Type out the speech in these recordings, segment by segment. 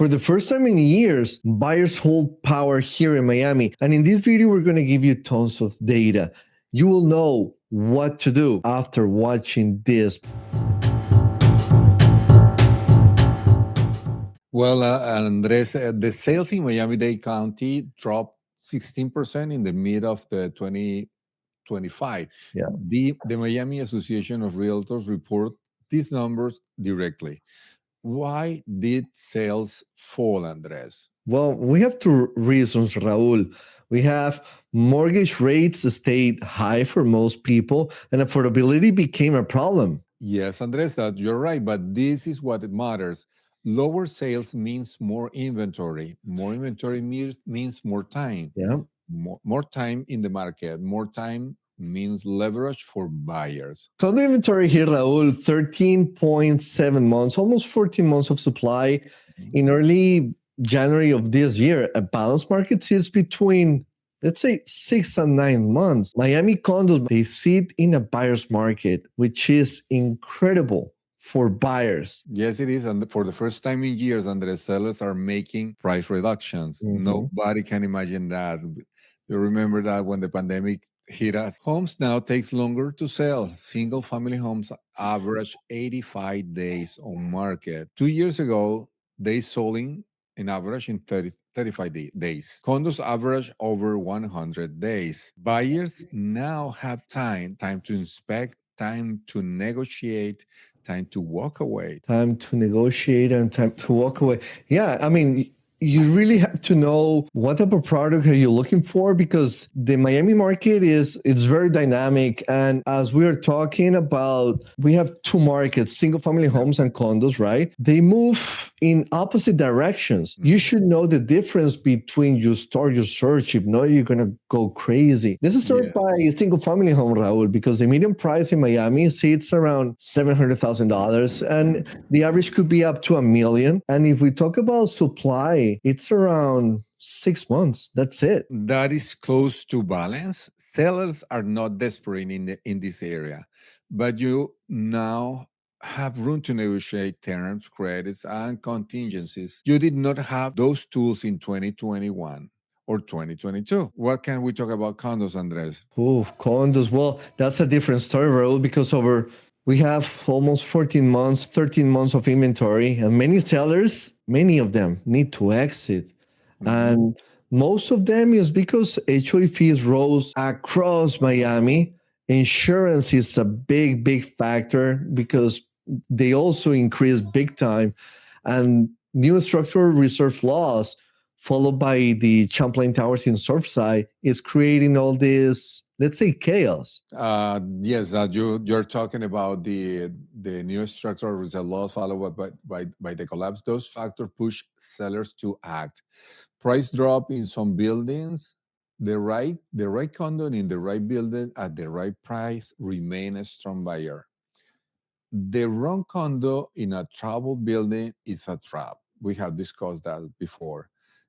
For the first time in years, buyers hold power here in Miami. And in this video, we're going to give you tons of data. You will know what to do after watching this. Well, Andres, the sales in Miami-Dade County dropped 16% in the mid of the 2025. Yeah. The Miami Association of Realtors report these numbers directly. Why did sales fall, Andres? Well, we have two reasons, Raul. We have mortgage rates stayed high for most people, and affordability became a problem. Yes, Andres, that you're right, but this is what it matters. Lower sales means more inventory. More inventory means more time. Yeah. More time in the market. More time means leverage for buyers. Condo inventory here, Raul, 13.7 months, almost 14 months of supply. In early January of this year, a balanced market sits between, let's say, 6 and 9 months. Miami condos, they sit in a buyer's market, which is incredible for buyers. Yes, it is. And for the first time in years, Andres, sellers are making price reductions. Nobody can imagine that. You remember that when the pandemic hit us. Homes now takes longer to sell. Single family homes average 85 days on market. 2 years ago, they sold in average in 35 days. Condos average over 100 days. Buyers now have time to inspect, time to negotiate, time to walk away. Time to negotiate and time to walk away. Yeah, I mean, you really have to know what type of product are you looking for, because the Miami market it's very dynamic. And as we are talking about, we have two markets, single family homes and condos, right? They move in opposite directions. You should know the difference between you start your search. If not, you're gonna go crazy. Let's start by a single family home, Raul, because the median price in Miami sits around $700,000 and the average could be up to $1 million. And if we talk about supply, it's around 6 months. That's it. That is close to balance. Sellers are not desperate in this area, but you now have room to negotiate terms, credits, and contingencies. You did not have those tools in 2021 or 2022. What can we talk about condos, Andres? Oh, condos. Well, that's a different story, Raul, because we have almost 14 months, 13 months of inventory, and many sellers, many of them need to exit. And most of them is because HOA fees rose across Miami. Insurance is a big, big factor because they also increased big time. And new structural reserve laws, followed by the Champlain Towers in Surfside, is creating all this, let's say, chaos. Yes, you're talking about the new structural reserve laws followed by the collapse. Those factors push sellers to act. Price drop in some buildings, the right condo in the right building at the right price remain a strong buyer. The wrong condo in a troubled building is a trap. We have discussed that before.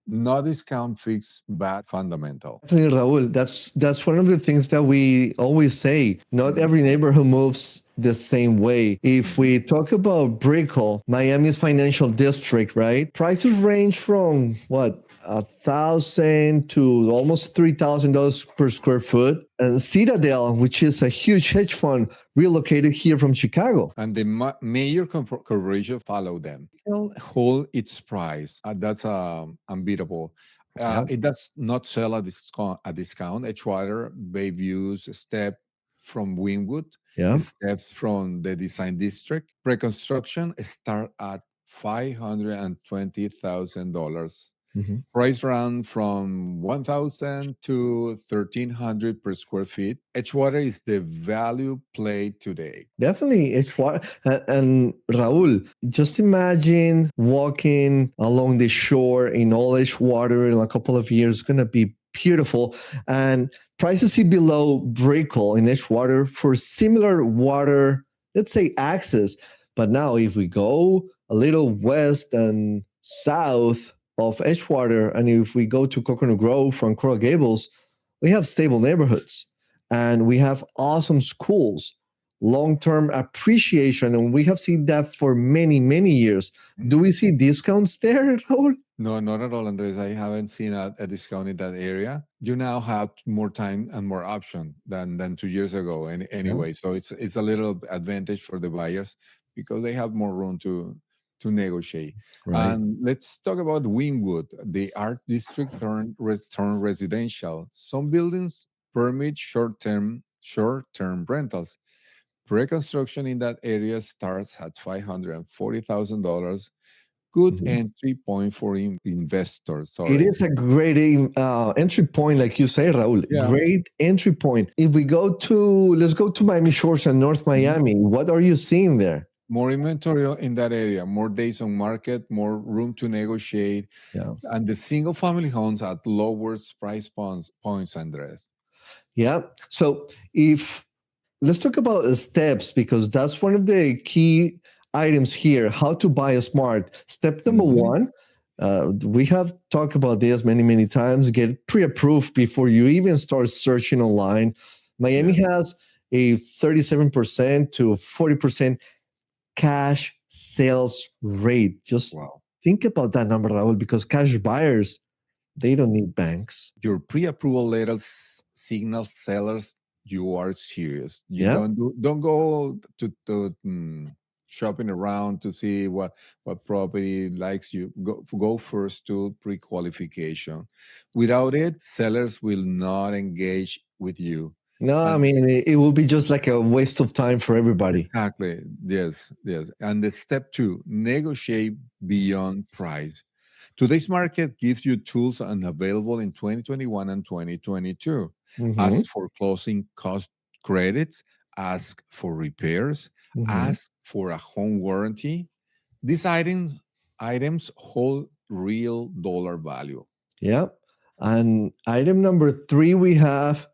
No discount fix bad fundamental. Definitely, Raul. That's one of the things that we always say. Not every neighborhood moves the same way. If we talk about Brickell, Miami's financial district, right? Prices range from what? $1,000 to almost $3,000 per square foot. And Citadel, which is a huge hedge fund, relocated here from Chicago. And the major corporation follow them. It'll hold its price. That's unbeatable. It does not sell at discount. Edgewater, Bayview's step from Wynwood, steps from the design district. Pre-construction start at $520,000. Price run from 1,000 to 1,300 per square feet. Edgewater is the value play today. Definitely, Edgewater. And Raul, just imagine walking along the shore in all Edgewater in a couple of years. It's going to be beautiful. And prices sit below Brickell in Edgewater for similar water, let's say, access. But now if we go a little west and south of Edgewater, and if we go to Coconut Grove from Coral Gables, we have stable neighborhoods and we have awesome schools. long-term appreciation, and we have seen that for many, many years. Do we see discounts there, Raul? No, not at all, Andres. I haven't seen a discount in that area. You now have more time and more option than 2 years ago. And Yeah, anyway, so it's a little advantage for the buyers because they have more room to negotiate. right. And let's talk about Wynwood, the art district turned residential. Some buildings permit short-term rentals. Pre-construction in that area starts at $540,000. Good Mhm. entry point for investors. It Sorry. is a great entry point, like you say, Raul. Yeah. Great entry point. If we go to, let's go to Miami Shores and North Mhm. Miami. What are you seeing there? More inventory in that area, more days on market, more room to negotiate, Yeah. and the single family homes at lower points, Andres. Yeah. So if let's talk about the steps because that's one of the key items here. How to buy a smart. Step number Mhm. one. We have talked about this many, many times. Get pre-approved before you even start searching online. Miami Yeah. has a 37% to 40% cash sales rate. Just Wow. think about that number, Raul, because cash buyers, they don't need banks. Your pre-approval letters signal sellers you are serious. You Yeah. don't go to shopping around to see what property likes you. Go first to pre-qualification. Without it, sellers will not engage with you. No, I And mean, it will be just like a waste of time for everybody. exactly, yes, yes. And the step two, negotiate beyond price. Today's market gives you tools and available in 2021 and 2022. Hmm. Ask for closing cost credits, ask for repairs, Hmm. ask for a home warranty. These items hold real dollar value. Yeah. And item number three, we have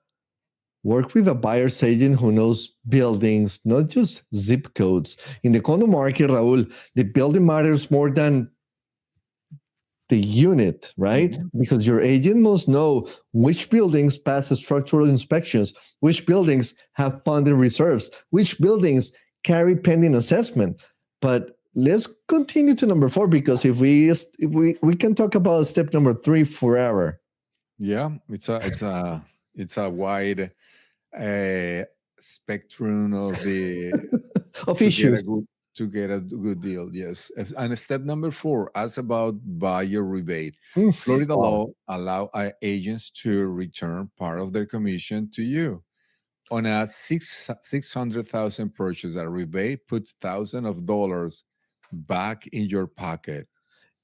work with a buyer's agent who knows buildings, not just zip codes. In the condo market, Raul, the building matters more than the unit, right? Mhm. Because your agent must know which buildings pass the structural inspections, which buildings have funded reserves, which buildings carry pending assessment. But let's continue to number four because if we can talk about step number three forever. Yeah, it's a wide uh, spectrum of the Of to get a issues. good deal. Yes. And step number four, ask about buyer rebate. Mm, Florida wow. law allow agents to return part of their commission to you. On a 600,000 purchase, a rebate puts thousands of dollars back in your pocket.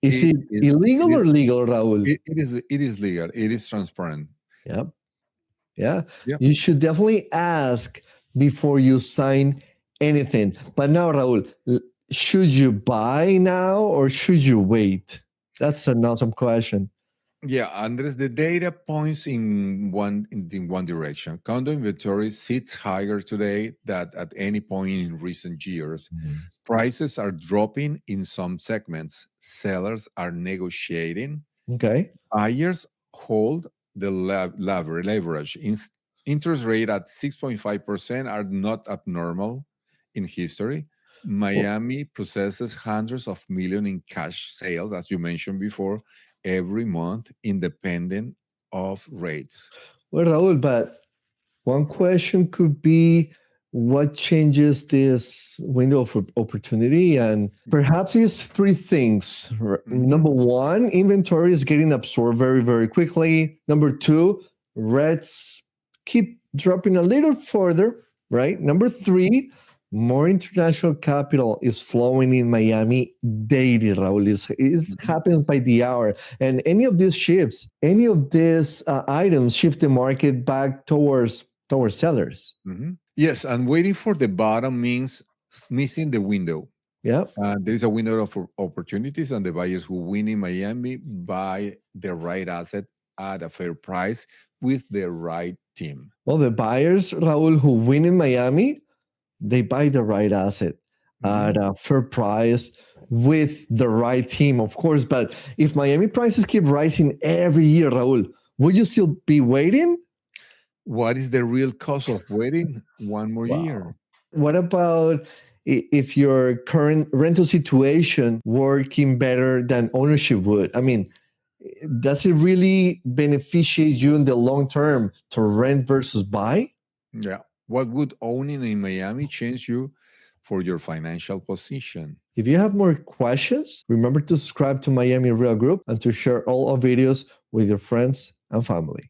Is It it is it illegal is or legal, Raul? it is legal. It is transparent. Yeah. Yeah. Yeah. You should definitely ask before you sign anything. But now, Raul, should you buy now or should you wait? That's an awesome question. Yeah, Andres, the data points in one direction. Condo inventory sits higher today than at any point in recent years. Mhm. Prices are dropping in some segments. Sellers are negotiating. Okay. Buyers hold the leverage. Interest rate at 6.5% are not abnormal in history. Well, Miami processes hundreds of millions in cash sales, as you mentioned before, every month, independent of rates. well, Raul, but one question could be what changes this window of opportunity? And perhaps it's three things. Mhm. Number one, inventory is getting absorbed very, very quickly. Number two, rents keep dropping a little further, right? Number three, more international capital is flowing in Miami daily, Raul. It Mhm. happens by the hour. And any of these shifts, any of these items shift the market back towards sellers. Yes, and waiting for the bottom means missing the window. Yeah. There is a window of opportunities, and the buyers who win in Miami buy the right asset at a fair price with the right team. Well, the buyers, Raul, who win in Miami, they buy the right asset Mhm. at a fair price with the right team, of course. But if Miami prices keep rising every year, Raul, would you still be waiting? What is the real cost of waiting one more Wow. year? What about if your current rental situation working better than ownership would? I mean, does it really beneficiate you in the long term to rent versus buy? Yeah. What would owning in Miami change you for your financial position? If you have more questions, remember to subscribe to Miami Real Group and to share all our videos with your friends and family.